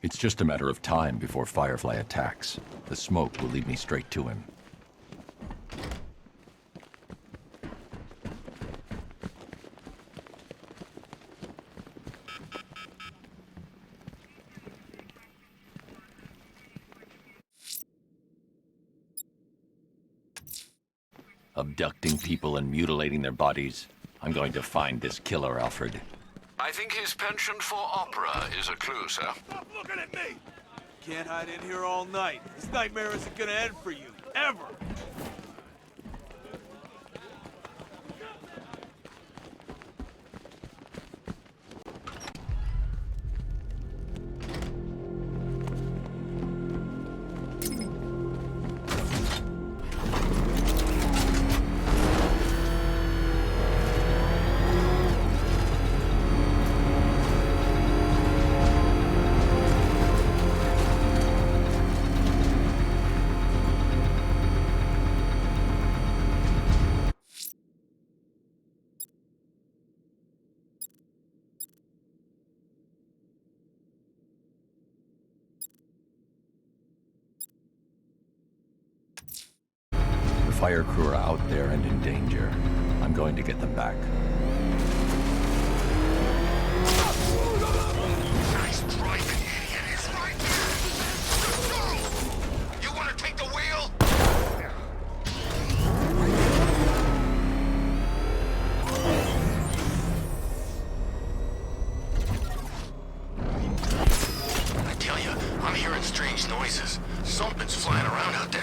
It's just a matter of time before Firefly attacks. The smoke will lead me straight to him. Abducting people and mutilating their bodies. I'm going to find this killer, Alfred. I think his penchant for opera is a clue, sir. Stop looking at me! Can't hide in here all night. This nightmare isn't gonna end for you. Ever! The fire crew are out there and in danger. I'm going to get them back. Nice driving, idiot. It's right there. Let's go. You want to take the wheel? I tell you, I'm hearing strange noises. Something's flying around out there.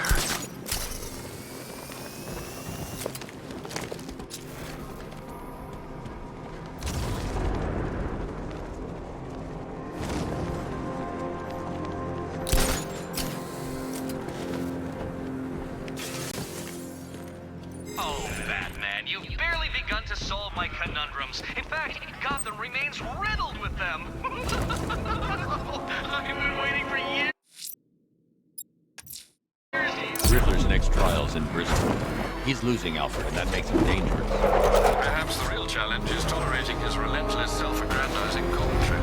Oh, Batman, you've barely begun to solve my conundrums. In fact, Gotham remains riddled with them. I've been waiting for years. Riddler's next trial's in Bristol. He's losing Alfred, and that makes him dangerous. Perhaps the real challenge is tolerating his relentless, self-aggrandizing cold trip.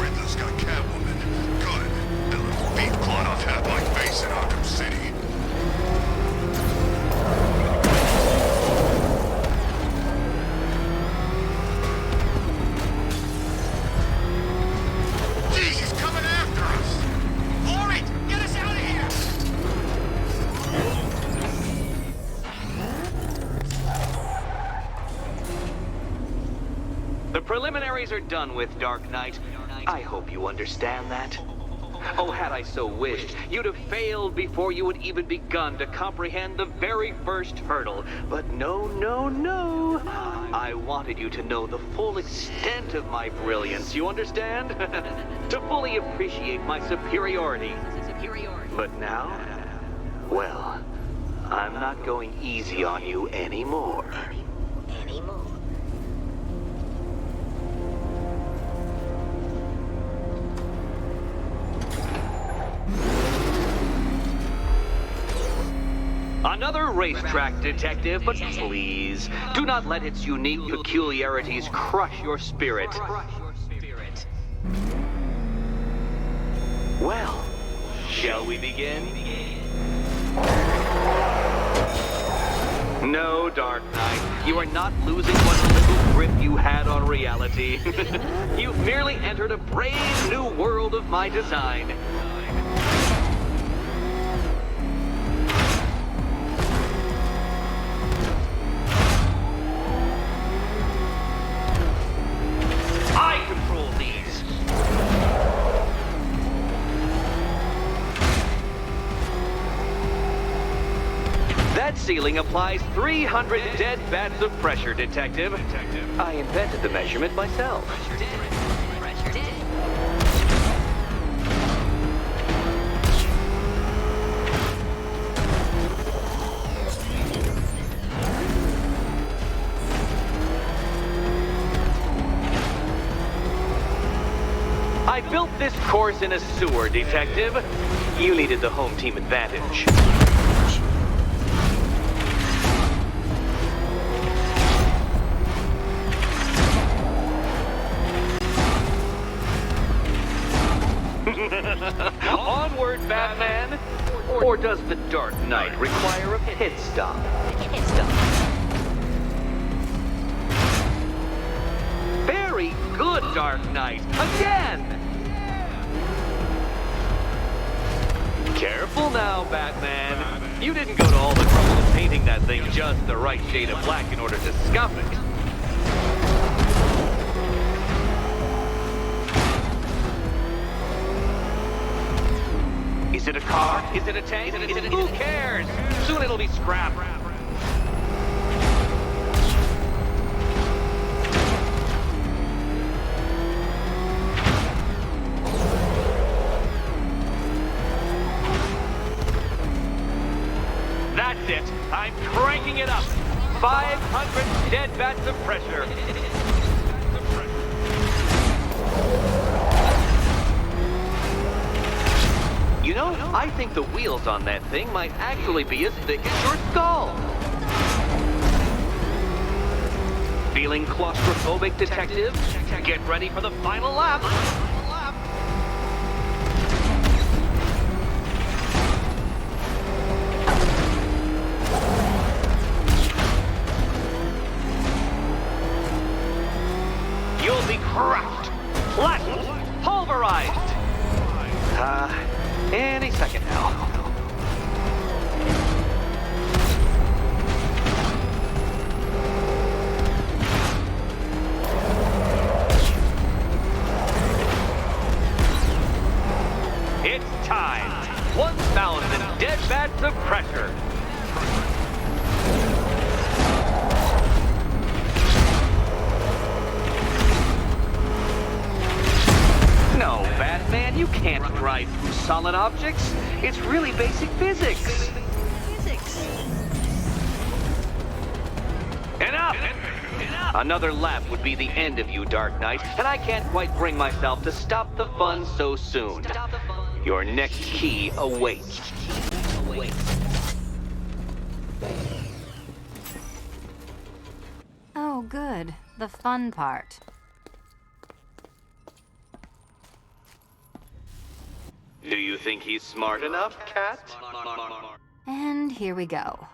Riddler's got Catwoman. Good. That little beat clawed off half my face in Arkham City. Jeez, he's coming after us! Lori, get us out of here! The preliminaries are done with, Dark Knight. I hope you understand that. Oh, had I so wished, you'd have failed before you had even begun to comprehend the very first hurdle. But no, no, no. I wanted you to know the full extent of my brilliance, you understand? To fully appreciate my superiority. But now, well, I'm not going easy on you anymore. Another racetrack detective, but please, do not let its unique peculiarities crush your spirit. Well, shall we begin? No, Dark Knight, you are not losing what little grip you had on reality. You've merely entered a brave new world of my design. I control these. That ceiling applies 300 dead bats of pressure, Detective. I invented the measurement myself. I built this course in a sewer, Detective. You needed the home team advantage. Onward, Batman! Or does the Dark Knight require a pit stop? Very good, Dark Knight! Again! Careful now, Batman. You didn't go to all the trouble of painting that thing just the right shade of black in order to scuff it. Is it a car? Is it a tank? Who cares? Soon it'll be scrap. That's it. I'm cranking it up. 500 dead vats of pressure. You know, I think the wheels on that thing might actually be as thick as your skull. Feeling claustrophobic, Detective? Get ready for the final lap. You'll be crushed, flattened, pulverized. Any second now. It's time. 1,000 dead vats of pressure. No, Batman, you can't drive through solid objects. It's really basic physics. Enough! Another lap would be the end of you, Dark Knight, and I can't quite bring myself to stop the fun so soon. Your next key awaits. Oh, good. The fun part. Do you think he's smart enough, Cat? And here we go.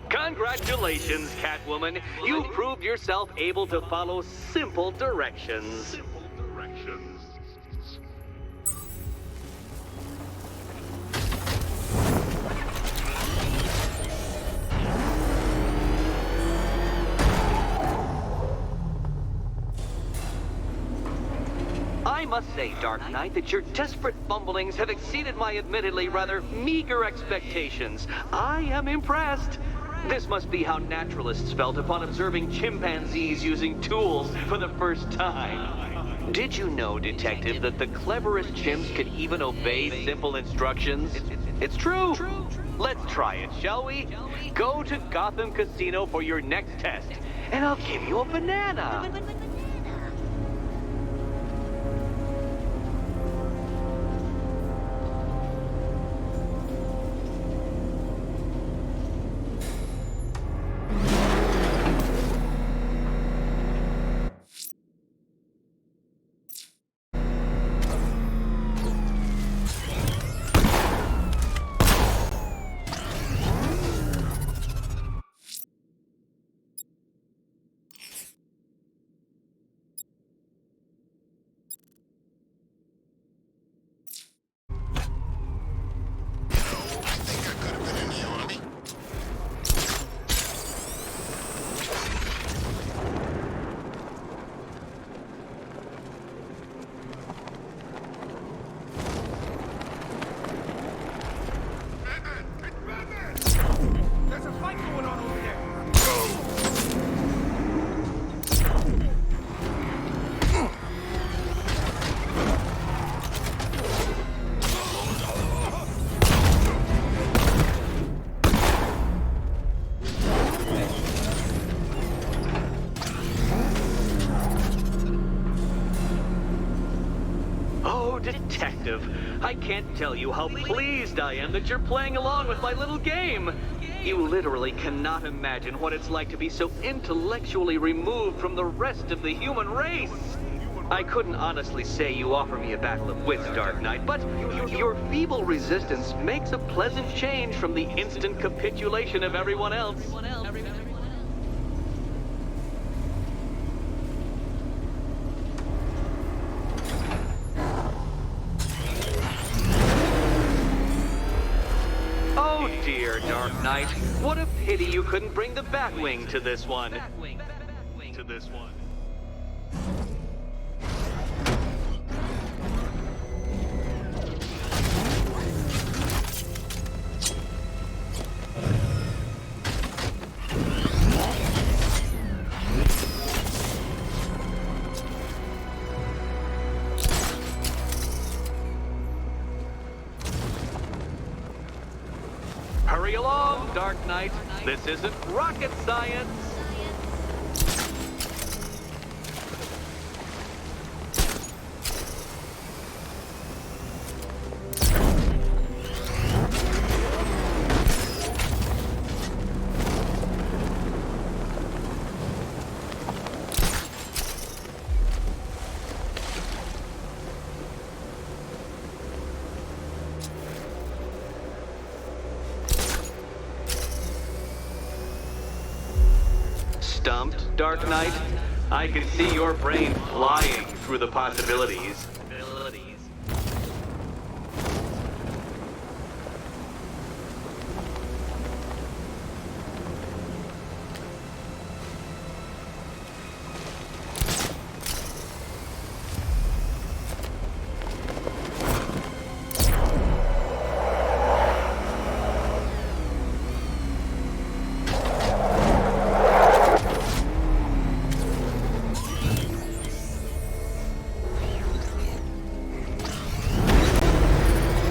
Congratulations, Catwoman. You proved yourself able to follow simple directions. I must say, Dark Knight, that your desperate fumblings have exceeded my admittedly rather meager expectations. I am impressed. This must be how naturalists felt upon observing chimpanzees using tools for the first time. Did you know, Detective, that the cleverest chimps can even obey simple instructions? It's true. Let's try it, shall we? Go to Gotham Casino for your next test, and I'll give you a banana. Oh, Detective, I can't tell you how pleased I am that you're playing along with my little game. You literally cannot imagine what it's like to be so intellectually removed from the rest of the human race. I couldn't honestly say you offer me a battle of wits, Dark Knight, but your feeble resistance makes a pleasant change from the instant capitulation of everyone else. Oh dear, Dark Knight. What a pity you couldn't bring the Batwing to this one. Hurry along, Dark Knight. This isn't rocket science. Stumped, Dark Knight? I can see your brain flying through the possibilities.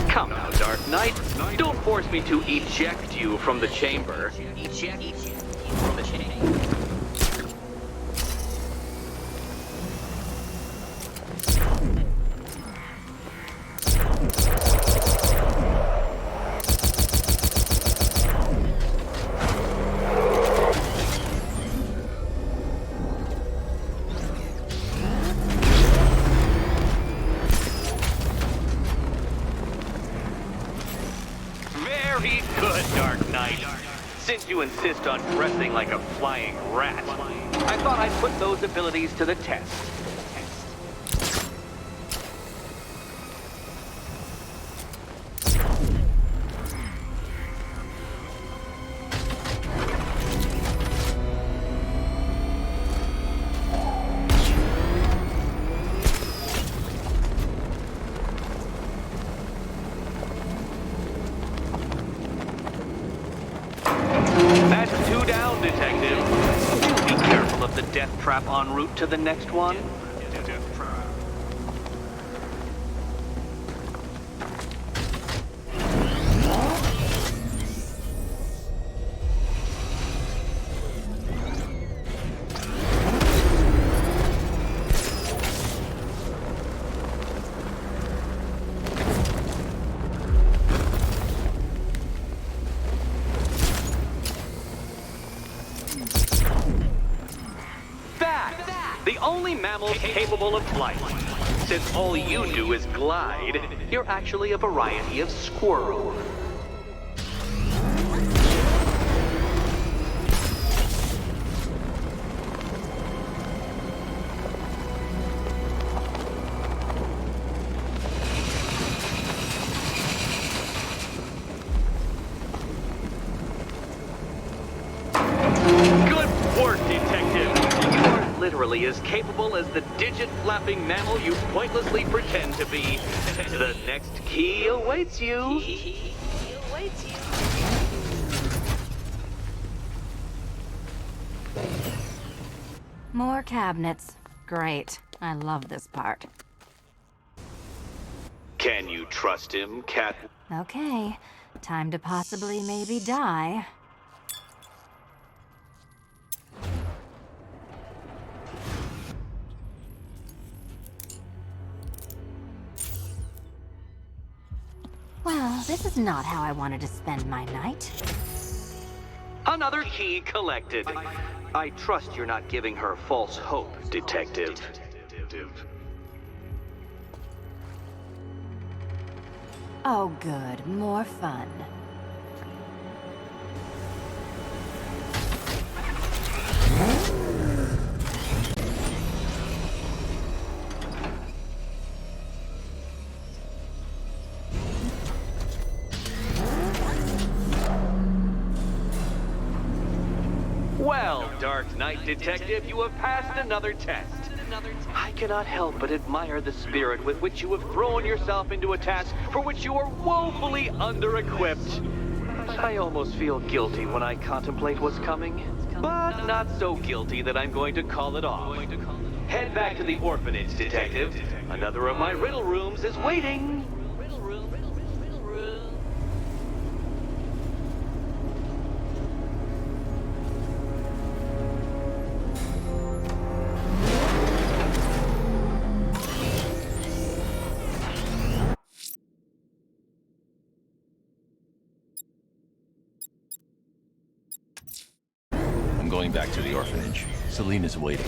Come now, Dark Knight. Don't force me to eject you from the chamber. Eject you from the chamber. Very good, Dark Knight. Since you insist on dressing like a flying rat, I thought I'd put those abilities to the test. That's 2 down, Detective. Be careful of the death trap en route to the next one. The only mammal capable of flight. Since all you do is glide, you're actually a variety of squirrel. Good work, Detective. You are literally as capable as the digit-flapping mammal you pointlessly pretend to be. The next key awaits you. More cabinets. Great. I love this part. Can you trust him, Cat? Okay. Time to possibly maybe die. Oh, this is not how I wanted to spend my night. Another key collected. I trust you're not giving her false hope, Detective. Oh, good. More fun. Well, Dark Knight Detective, you have passed another test. I cannot help but admire the spirit with which you have thrown yourself into a task for which you are woefully under-equipped. I almost feel guilty when I contemplate what's coming, but not so guilty that I'm going to call it off. Head back to the orphanage, Detective. Another of my riddle rooms is waiting. I'm going back to the orphanage. Selena's waiting.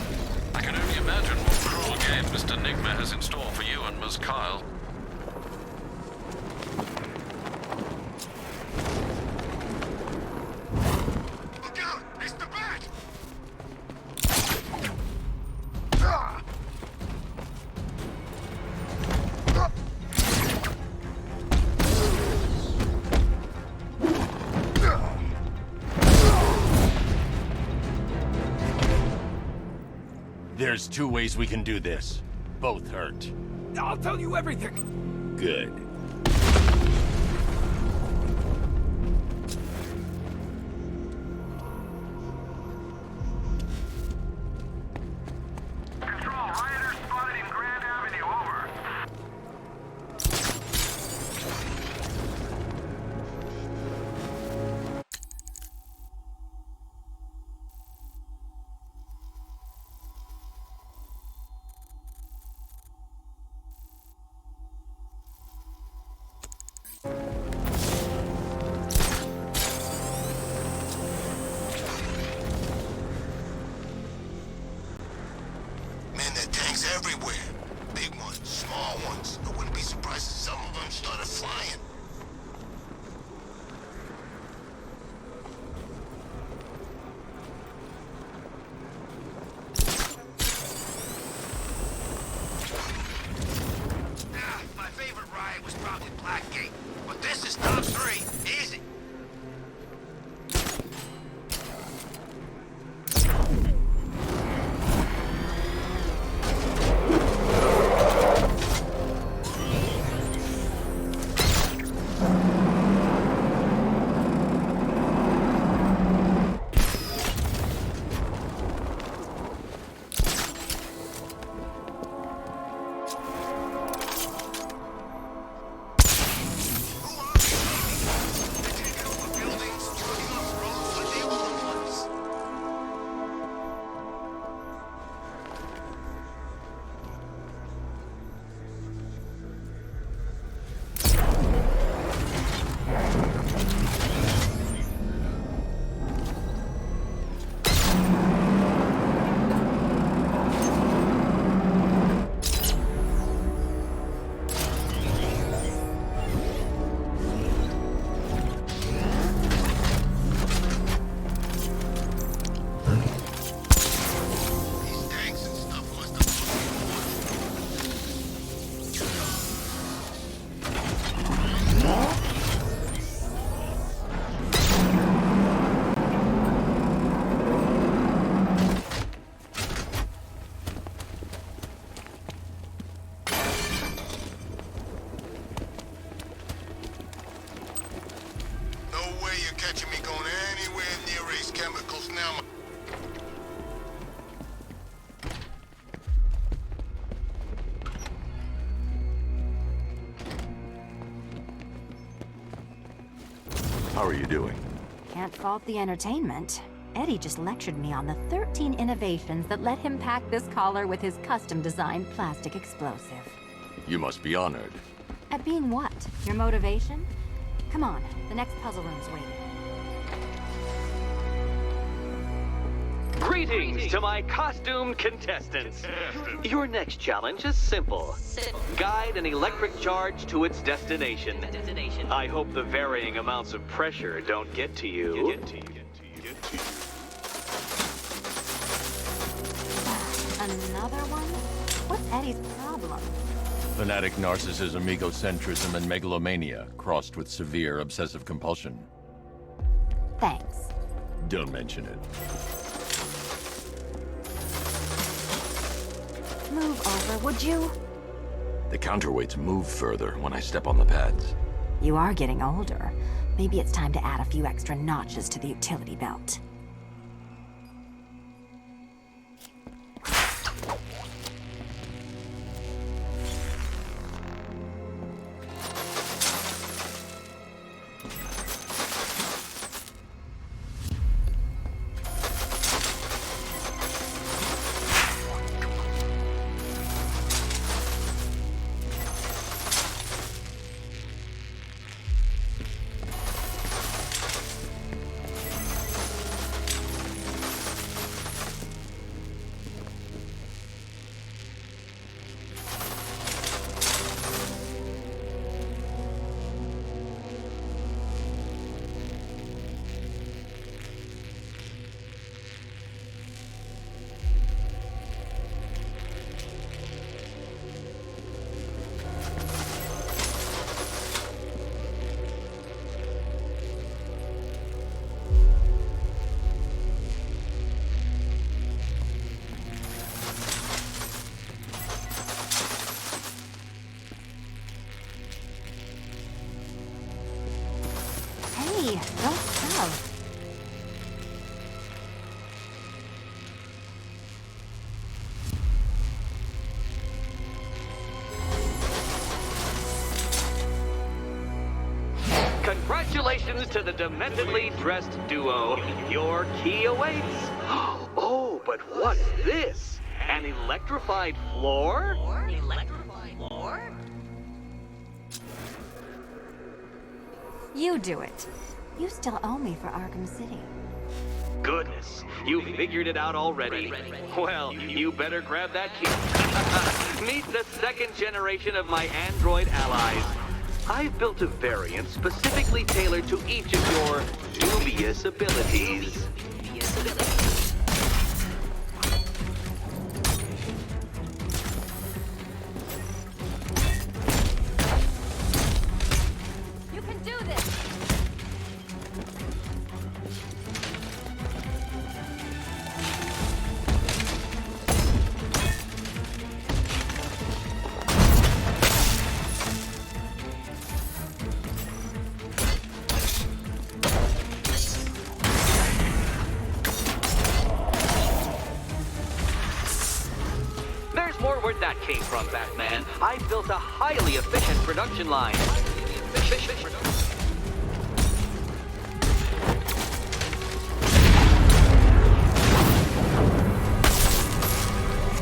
I can only imagine what cruel game Mr. Nigma has in store for you and Ms. Kyle. Look out! It's the bat! There's two ways we can do this. Both hurt. I'll tell you everything. Good. Control, rioters spotted in Grand Avenue, over. Man, there are tanks everywhere. Big ones, small ones. I wouldn't be surprised if some of them started flying. My favorite ride was probably Blackgate, but this is top 3. Easy. These tanks and stuff must have No way you're catching me going anywhere near Ace Chemicals now. How are you doing? Can't fault the entertainment. Eddie just lectured me on the 13 innovations that let him pack this collar with his custom-designed plastic explosive. You must be honored. At being what? Your motivation? Come on, the next puzzle room's waiting. Greetings to my costumed contestants. Your next challenge is simple. Guide an electric charge to its destination. I hope the varying amounts of pressure don't get to you. Another one? What's Eddie's problem? Fanatic narcissism, egocentrism, and megalomania, crossed with severe obsessive compulsion. Thanks. Don't mention it. Move over, would you? The counterweights move further when I step on the pads. You are getting older. Maybe it's time to add a few extra notches to the utility belt. Hey, don't shove. Congratulations to the dementedly dressed duo. Your key awaits. Oh, but what's this? An electrified floor? You do it. You still owe me for Arkham City. Goodness, you figured it out already. Well, you better grab that key. Meet the second generation of my android allies. I've built a variant specifically tailored to each of your dubious abilities. You can do this! There's more where that came from, Batman. I built a highly efficient production line.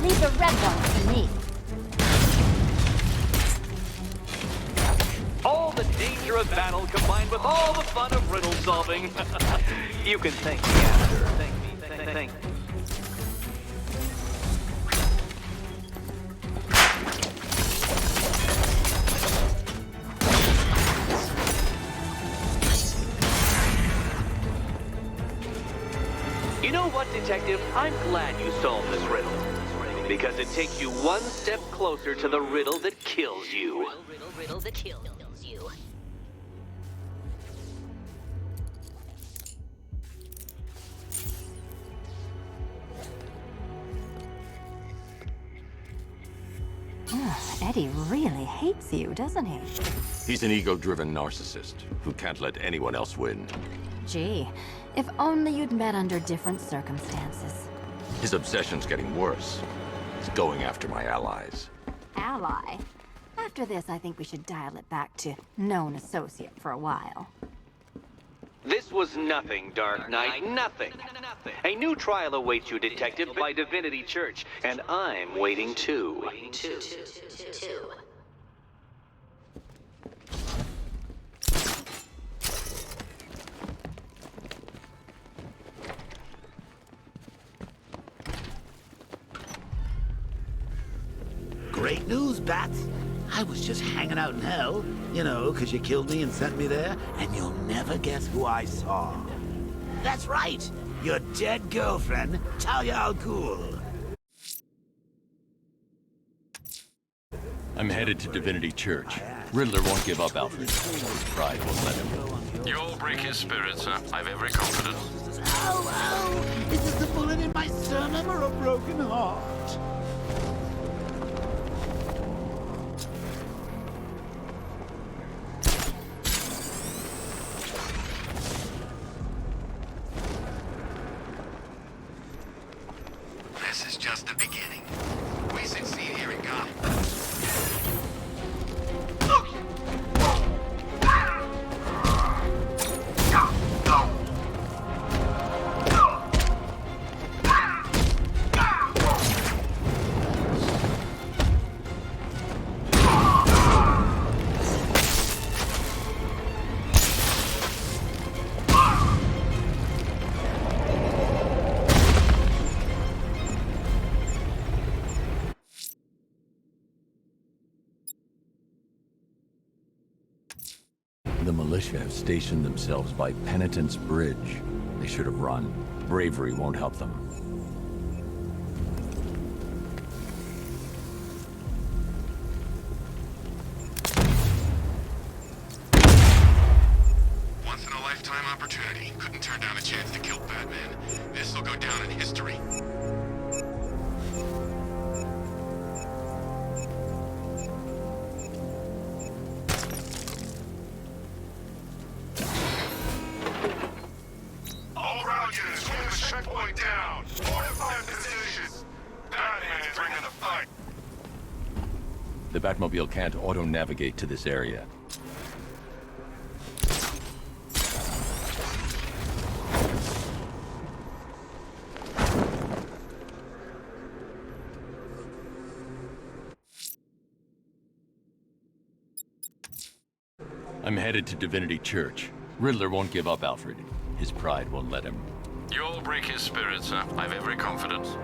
Leave the red ones to me. All the danger of battle combined with all the fun of riddle solving. You can thank me after. Thank me. You know what, Detective? I'm glad you solved this riddle. Because it takes you one step closer to the riddle that kills you. Riddle that kills you. Eddie really hates you, doesn't he? He's an ego-driven narcissist who can't let anyone else win. Gee, if only you'd met under different circumstances. His obsession's getting worse. He's going after my allies. Ally? After this, I think we should dial it back to known associate for a while. This was nothing, Dark Knight, nothing. A new trial awaits you, Detective, by Divinity Church, and I'm waiting too. fake news, Bats. I was just hanging out in hell, you know, 'cause you killed me and sent me there, and you'll never guess who I saw. That's right, your dead girlfriend, Talia al Ghul. I'm headed to Divinity Church. Riddler won't give up, Alfred. His pride won't let him. You'll break his spirit, sir. I've every confidence. Ow, ow! Is this a bullet in my sternum or a broken heart? This is just the beginning. We succeed here in Gotham. The militia have stationed themselves by Penitence Bridge. They should have run. Bravery won't help them. Once-in-a-lifetime opportunity. Couldn't turn down a chance to kill Batman. This'll go down in history. All round units, hold the checkpoint down. Fortify positions. Batman is bringing the fight. The Batmobile can't auto-navigate to this area. I'm headed to Divinity Church. Riddler won't give up, Alfred. His pride won't let him. You'll break his spirit, sir. I've every confidence.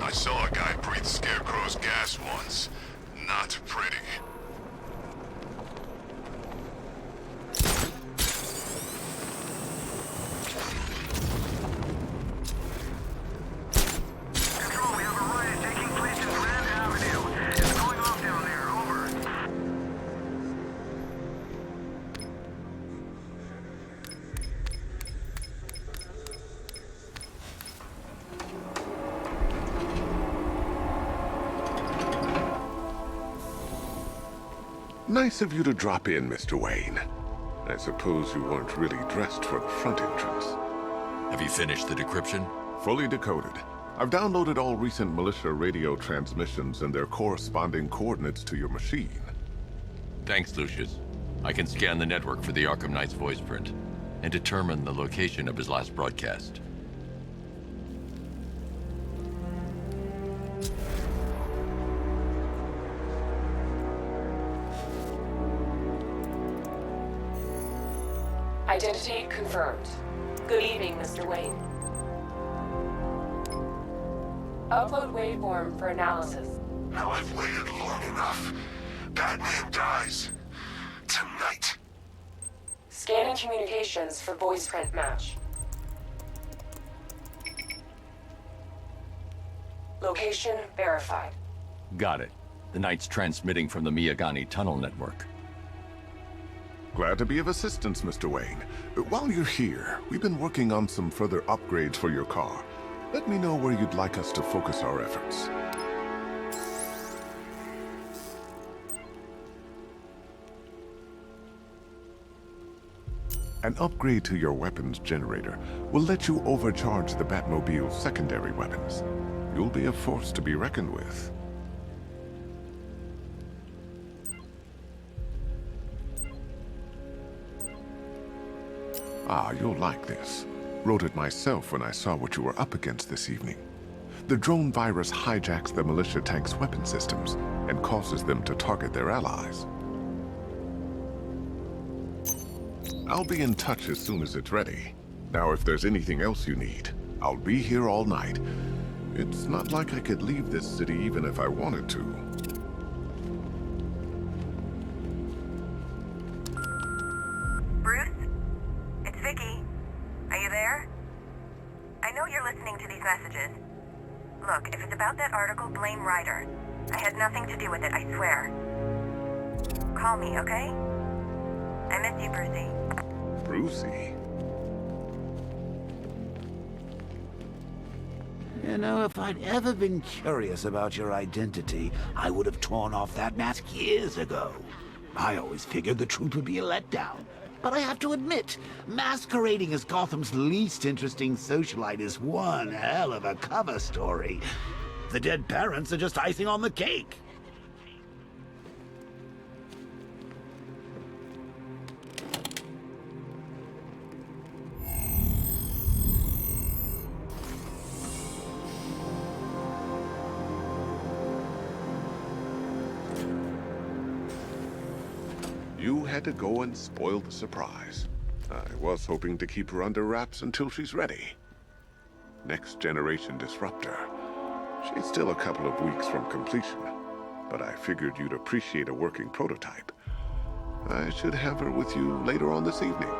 I saw a guy breathe Scarecrow's gas once. Not pretty. Control, we have a riot taking Nice of you to drop in, Mr. Wayne. I suppose you weren't really dressed for the front entrance. Have you finished the decryption? Fully decoded. I've downloaded all recent militia radio transmissions and their corresponding coordinates to your machine. Thanks, Lucius. I can scan the network for the Arkham Knight's voice print and determine the location of his last broadcast. Identity confirmed. Good evening, Mr. Wayne. Upload waveform for analysis. Now I've waited long enough. Batman dies. Tonight. Scanning communications for voice print match. Location verified. Got it. The Knight's transmitting from the Miyagani tunnel network. Glad to be of assistance, Mr. Wayne. While you're here, we've been working on some further upgrades for your car. Let me know where you'd like us to focus our efforts. An upgrade to your weapons generator will let you overcharge the Batmobile's secondary weapons. You'll be a force to be reckoned with. Ah, you'll like this. Wrote it myself when I saw what you were up against this evening. The drone virus hijacks the militia tank's weapon systems and causes them to target their allies. I'll be in touch as soon as it's ready. Now, if there's anything else you need, I'll be here all night. It's not like I could leave this city even if I wanted to. Bruce? It's Vicky. Are you there? I know you're listening to these messages. Look, if it's about that article, blame Ryder. I had nothing to do with it, I swear. Call me, okay? I miss you, Brucey. Brucey? You know, if I'd ever been curious about your identity, I would have torn off that mask years ago. I always figured the truth would be a letdown. But I have to admit, masquerading as Gotham's least interesting socialite is one hell of a cover story. The dead parents are just icing on the cake. You had to go and spoil the surprise. I was hoping to keep her under wraps until she's ready. Next generation disruptor. She's still a couple of weeks from completion, but I figured you'd appreciate a working prototype. I should have her with you later on this evening.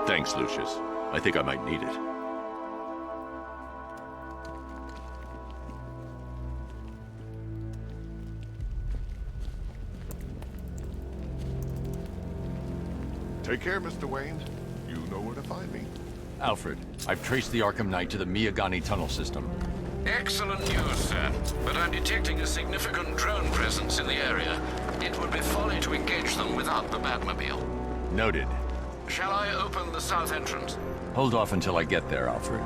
Thanks, Lucius. I think I might need it. Take care, Mr. Wayne. You know where to find me. Alfred, I've traced the Arkham Knight to the Miyagani tunnel system. Excellent news, sir. But I'm detecting a significant drone presence in the area. It would be folly to engage them without the Batmobile. Noted. Shall I open the south entrance? Hold off until I get there, Alfred.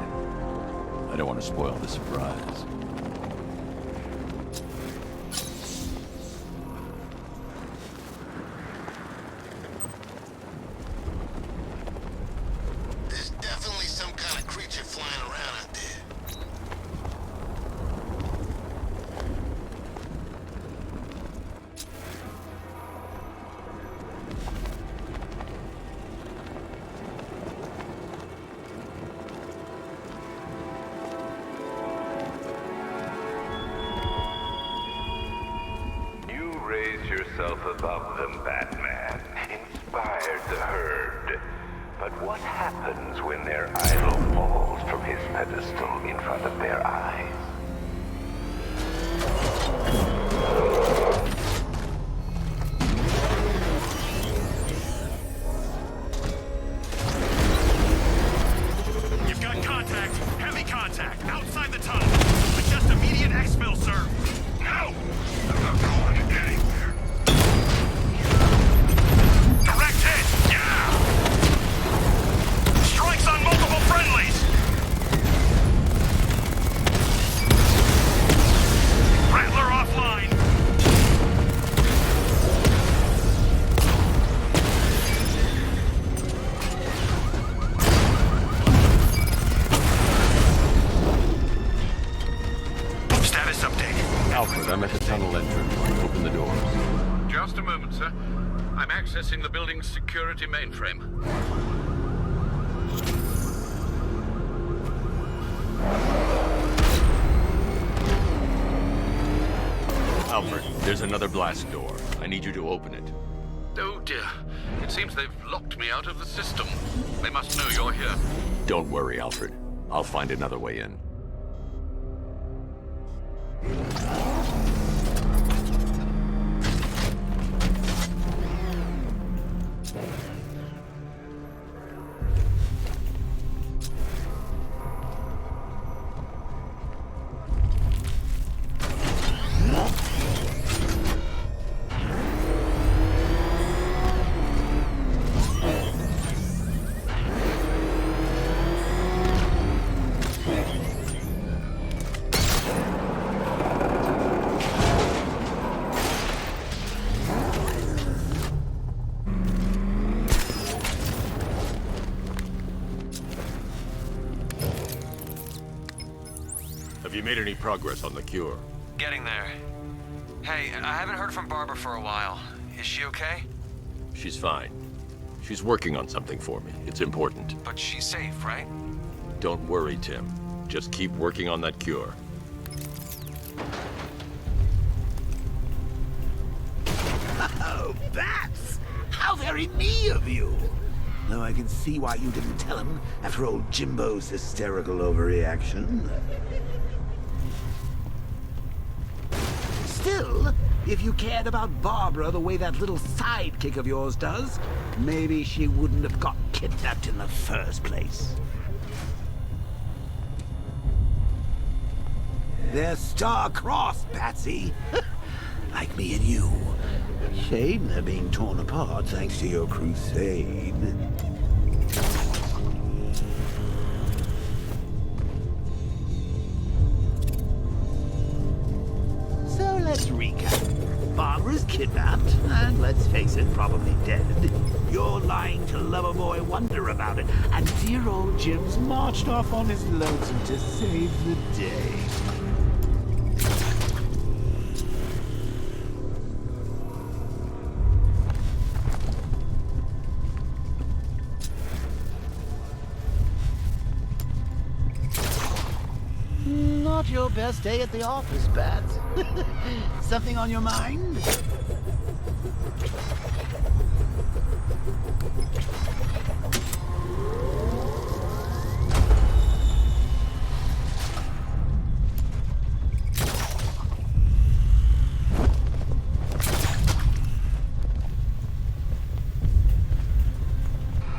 I don't want to spoil the surprise. There's definitely some kind of creature flying around out there. You raise yourself above them, Batman. Inspired the herd. But what happens when their idol falls from his pedestal in front of their eyes? You've got contact. Heavy contact. Outside the tunnel. Suggest immediate exfil, sir. No! I'm not going anywhere. Alfred, I'm at the tunnel entrance. Open the doors. Just a moment, sir. I'm accessing the building's security mainframe. Alfred, there's another blast door. I need you to open it. Oh dear. It seems they've locked me out of the system. They must know you're here. Don't worry, Alfred. I'll find another way in. Have you made any progress on the cure? Getting there. Hey, I haven't heard from Barbara for a while. Is she okay? She's fine. She's working on something for me. It's important. But she's safe, right? Don't worry, Tim. Just keep working on that cure. Oh, Bats! How very me of you! Though I can see why you didn't tell him after old Jimbo's hysterical overreaction. Still, if you cared about Barbara the way that little sidekick of yours does, maybe she wouldn't have got kidnapped in the first place. They're star-crossed, Patsy. Like me and you. Shame they're being torn apart thanks to your crusade. So let's recap. Barbara's kidnapped, and let's face it, probably dead. You're lying to Loverboy Wonder about it, and dear old Jim's marched off on his lonesome to save the day. Not your best day at the office, Bats. Something on your mind?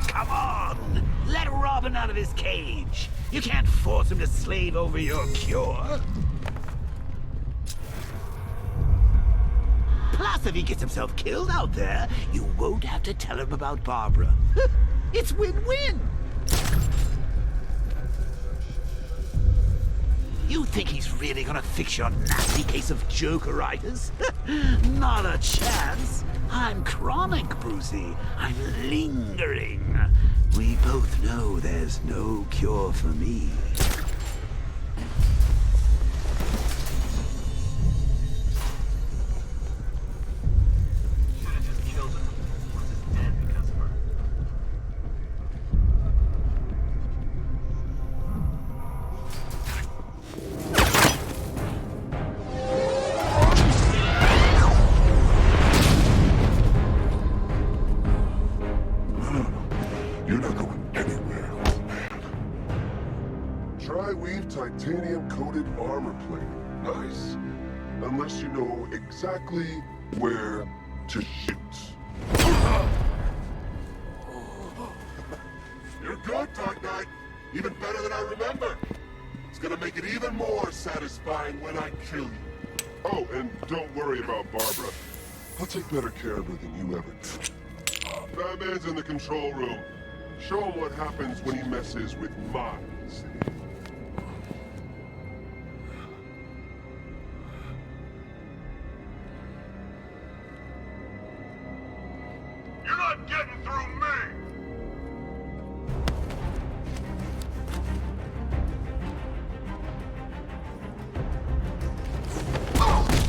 Come on! Let Robin out of his cage! You can't force him to slave over your cure. Plus, if he gets himself killed out there, you won't have to tell him about Barbara. It's win-win. You think he's really gonna fix your nasty case of jokeritis? Not a chance. I'm chronic, Brucey. I'm lingering. We both know there's no cure for me. Should have just killed him. Once he's dead because of her. You're not going anywhere, old man. Tri-weave titanium-coated armor plate. Nice. Unless you know exactly where to shoot. You're good, Dark Knight. Even better than I remember. It's gonna make it even more satisfying when I kill you. Oh, and don't worry about Barbara. I'll take better care of her than you ever did. Batman's in the control room. Show him what happens when he messes with my city. You're not getting through me! Oh!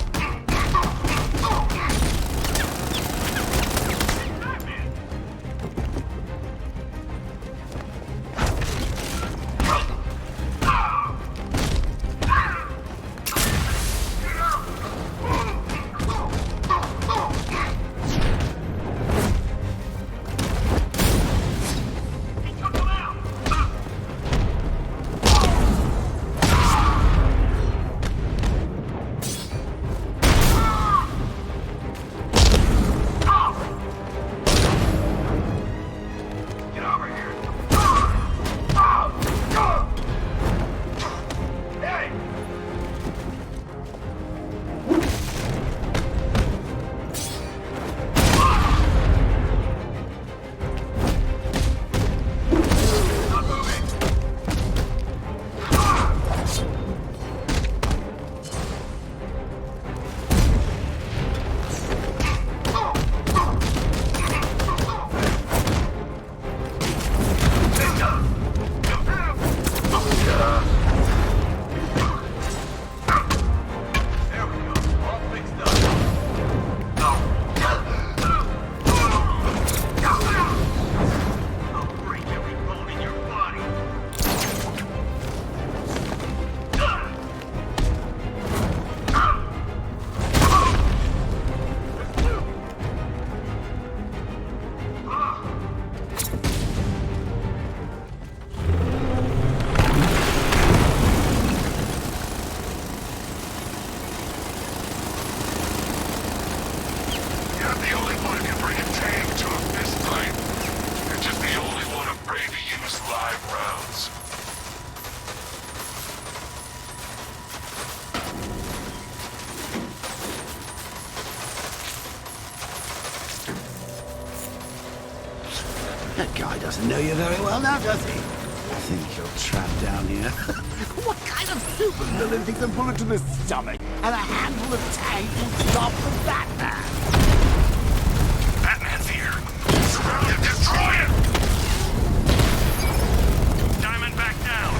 I'm the only one who can bring a tank to a fist fight. You're just the only one afraid to use live rounds. That guy doesn't know you very well now, does he? I think you're trapped down here. What kind of supervillain thinks a bullet to the stomach and a handful of tanks will stop the Batman? Batman's here. Surround him, destroy him! Diamond back down.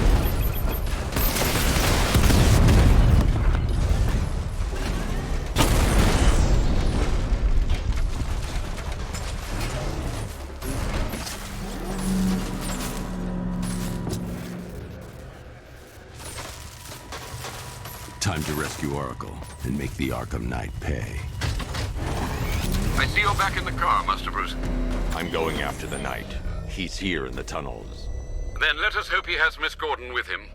Time to rescue Oracle and make the Arkham Knight pay. I see you're back in the car, Master Bruce. I'm going after the Knight. He's here in the tunnels. Then let us hope he has Miss Gordon with him.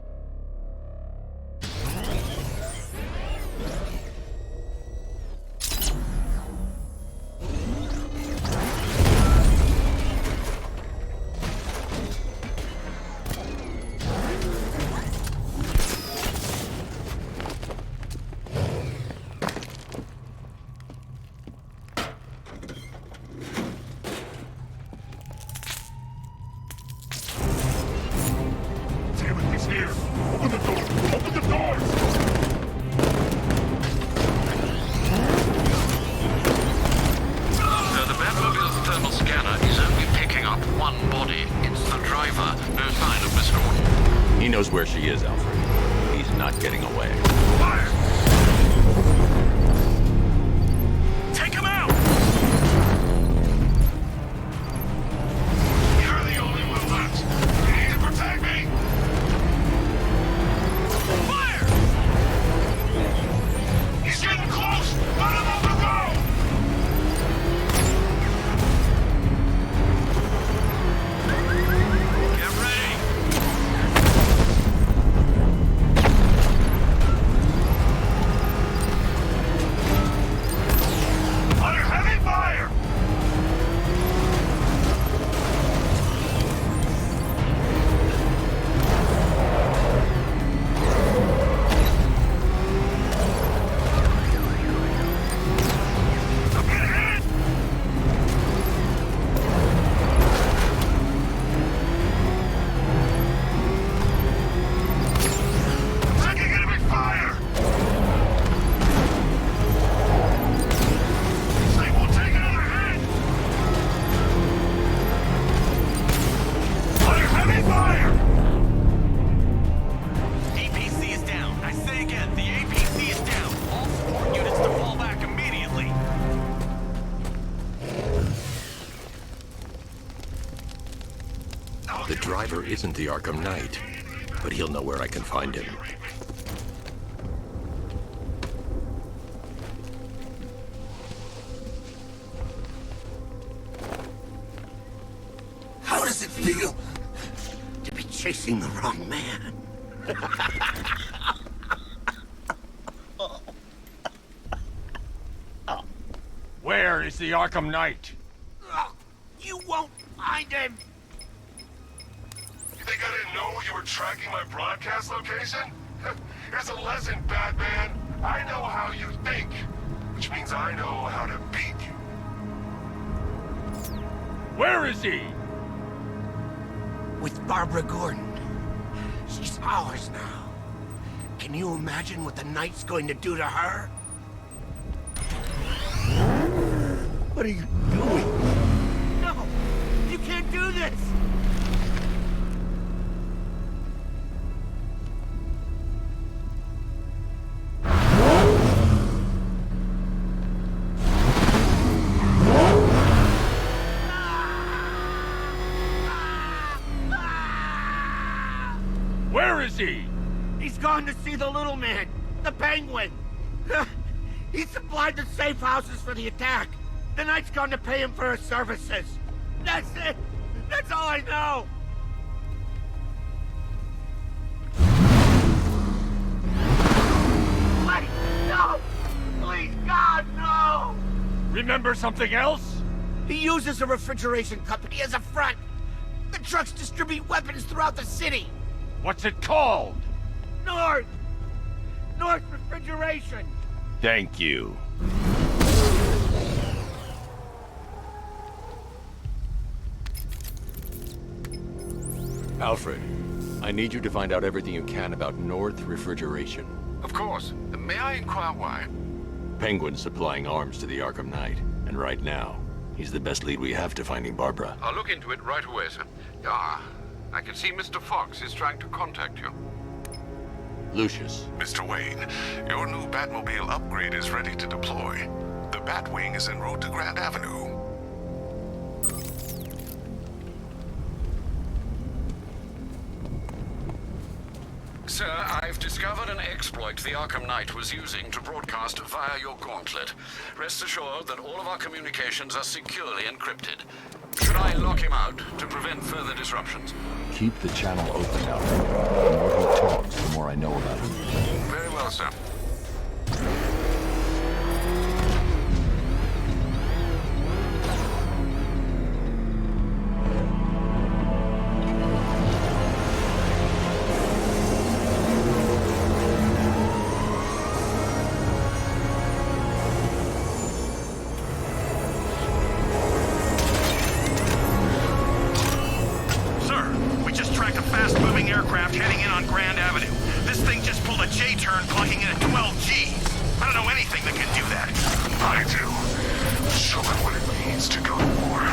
He knows where she is, Alfred. He's not getting away. Fire! Take him out! You're the only one left. You need to protect me! Fire! He's getting close! Let him on the road! Get ready! Under heavy fire! I'm getting hit! Taking enemy fire! They will take another hit! Under heavy fire! APC is down. I say again, the APC is down. All support units to fall back immediately. The driver isn't the Arkham Knight, but he'll know where I can find him. How does it feel to be chasing the wrong man? Where is the Arkham Knight? You won't find him! You think I didn't know you were tracking my broadcast location? Here's a lesson, Batman. I know how you think, which means I know how to beat you. Where is he? With Barbara Gordon. She's ours now. Can you imagine what the Knight's going to do to her? What are you doing? No! You can't do this! Where is he? He's gone to see the little man, the Penguin. He supplied the safe houses for the attack. The Knight's gone to pay him for his services. That's it. That's all I know. Wait, no! Please, God, no! Remember something else? He uses a refrigeration company as a front. The trucks distribute weapons throughout the city. What's it called? North Refrigeration. Thank you. Alfred, I need you to find out everything you can about North Refrigeration. Of course. May I inquire why? Penguin's supplying arms to the Arkham Knight, and right now, he's the best lead we have to finding Barbara. I'll look into it right away, sir. Ah, I can see Mr. Fox is trying to contact you. Lucius. Mr. Wayne, your new Batmobile upgrade is ready to deploy. The Batwing is en route to Grand Avenue. Sir, I've discovered an exploit the Arkham Knight was using to broadcast via your gauntlet. Rest assured that all of our communications are securely encrypted. Should I lock him out to prevent further disruptions? Keep the channel open, Alfred. The more he talks, the more I know about him. Very well, sir. Aircraft heading in on Grand Avenue. This thing just pulled a J-turn, clocking in at 12 Gs. I don't know anything that can do that. I do. Show them what it means to go to war.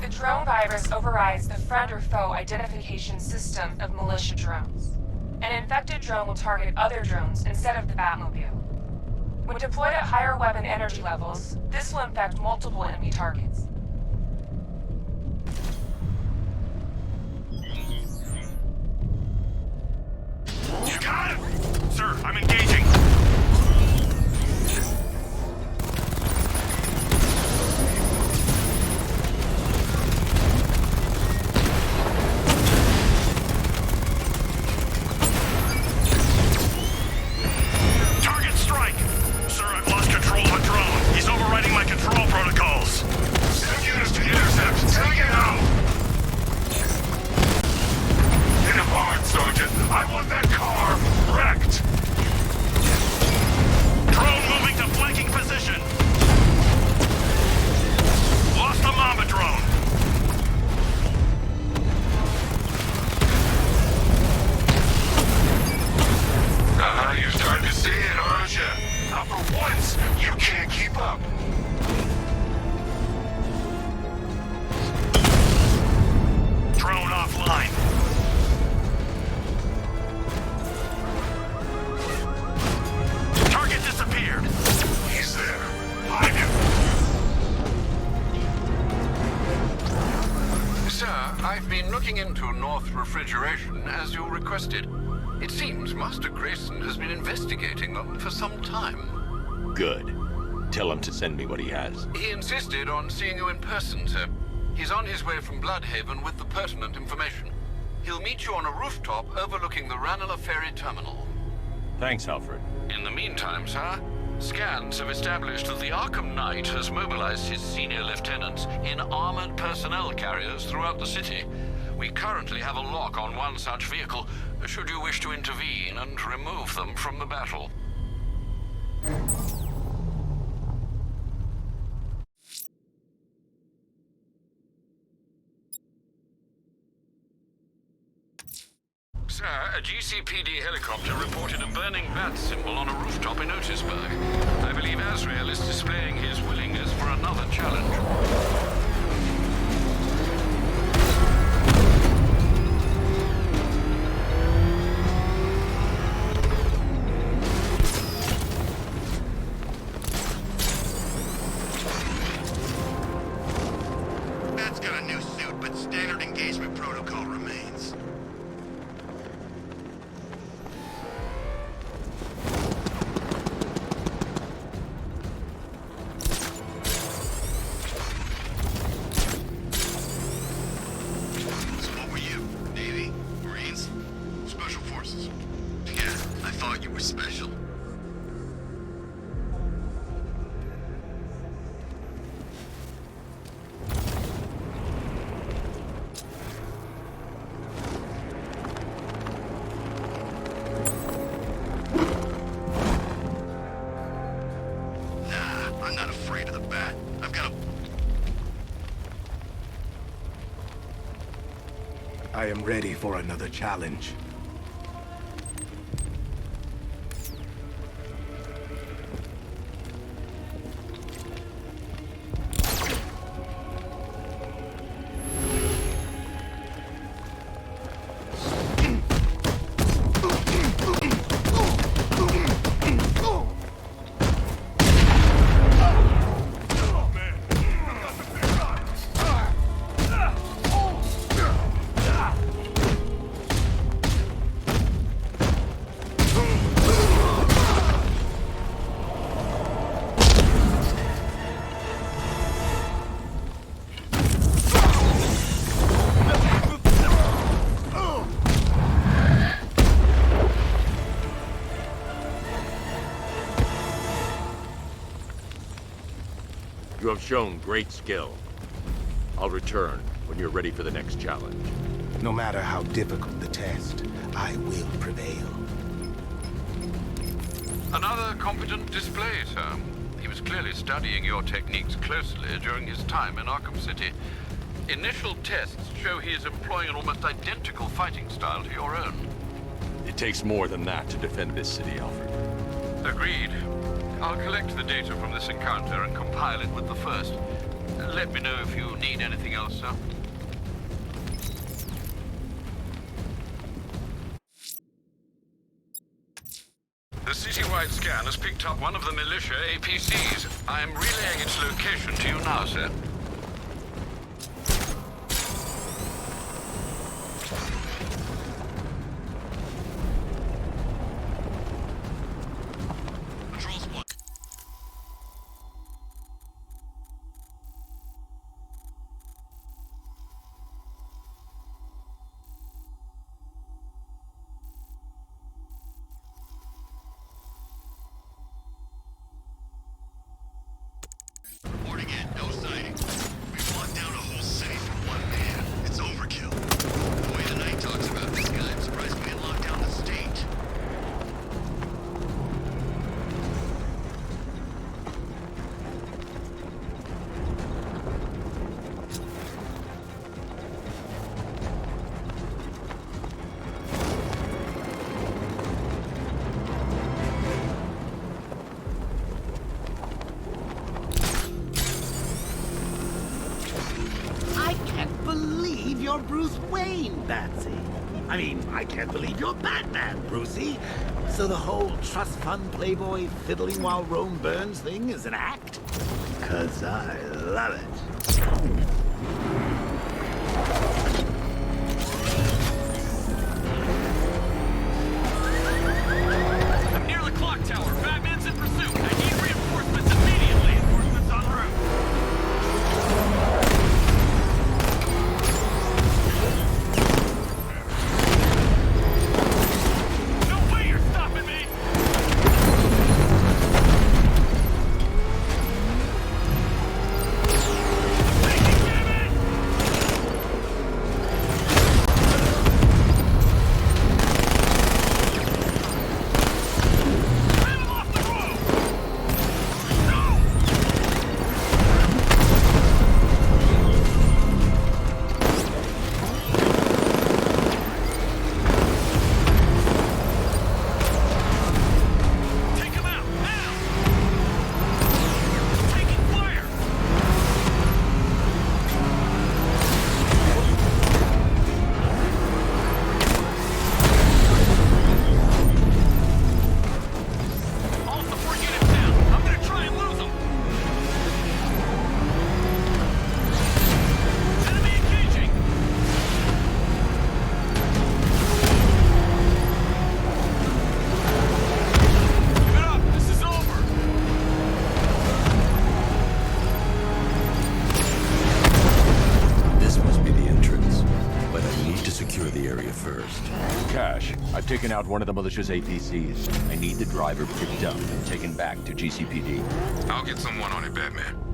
The drone virus overrides the friend or foe identification system of militia drones. An infected drone will target other drones instead of the Batmobile. When deployed at higher weapon energy levels, this will infect multiple enemy targets. You got it! Sir, I'm engaging. Target strike! Sir, I've lost control of a drone. He's overriding my control protocols. Send units to intercept. Take it out! In a barn, Sergeant. I want that car wrecked. Drone moving to flanking position. Lost the Mamba drone. You're starting to see it, aren't you? Now for once, you can't keep up. Drone offline. Target disappeared. He's there. Find him. Sir, I've been looking into North Refrigeration as you requested. It seems Master Grayson has been investigating them for some time. Good. Tell him to send me what he has. He insisted on seeing you in person, sir. He's on his way from Bloodhaven with the pertinent information. He'll meet you on a rooftop overlooking the Ranelagh Ferry Terminal. Thanks, Alfred. In the meantime, sir, scans have established that the Arkham Knight has mobilized his senior lieutenants in armored personnel carriers throughout the city. We currently have a lock on one such vehicle, should you wish to intervene and remove them from the battle. Sir, a GCPD helicopter reported a burning bat symbol on a rooftop in Otisburg. I believe Azrael is displaying his willingness for another challenge. Bat's got a new suit, but standard engagement protocol remains. So what were you? Navy? Marines? Special Forces? Yeah, I thought you were special. Nah, I'm not afraid of the bat. I've got a... I am ready for another challenge. You have shown great skill. I'll return when you're ready for the next challenge. No matter how difficult the test, I will prevail. Another competent display, sir. He was clearly studying your techniques closely during his time in Arkham City. Initial tests show he is employing an almost identical fighting style to your own. It takes more than that to defend this city, Alfred. Agreed. I'll collect the data from this encounter and compile it with the first. Let me know if you need anything else, sir. The citywide scan has picked up one of the militia APCs. I am relaying its location to you now, sir. Reporting in, no sighting. We've locked down a whole city for one man. It's overkill. The way the night talks about this guy, I'm surprised we didn't lock down the state. I can't believe you're Bruce Wayne, Batsy. I mean, I can't believe you're Batman, Brucey. So the whole trust fund playboy fiddling while Rome burns thing is an act? 'Cause I love it. I'm near the clock tower. Batman's in pursuit. I need reinforcements immediately. Reinforcements en route. No way you're stopping me! I'm taking damage! taken out one of the militia's APCs. I need the driver picked up and taken back to GCPD. I'll get someone on it, Batman.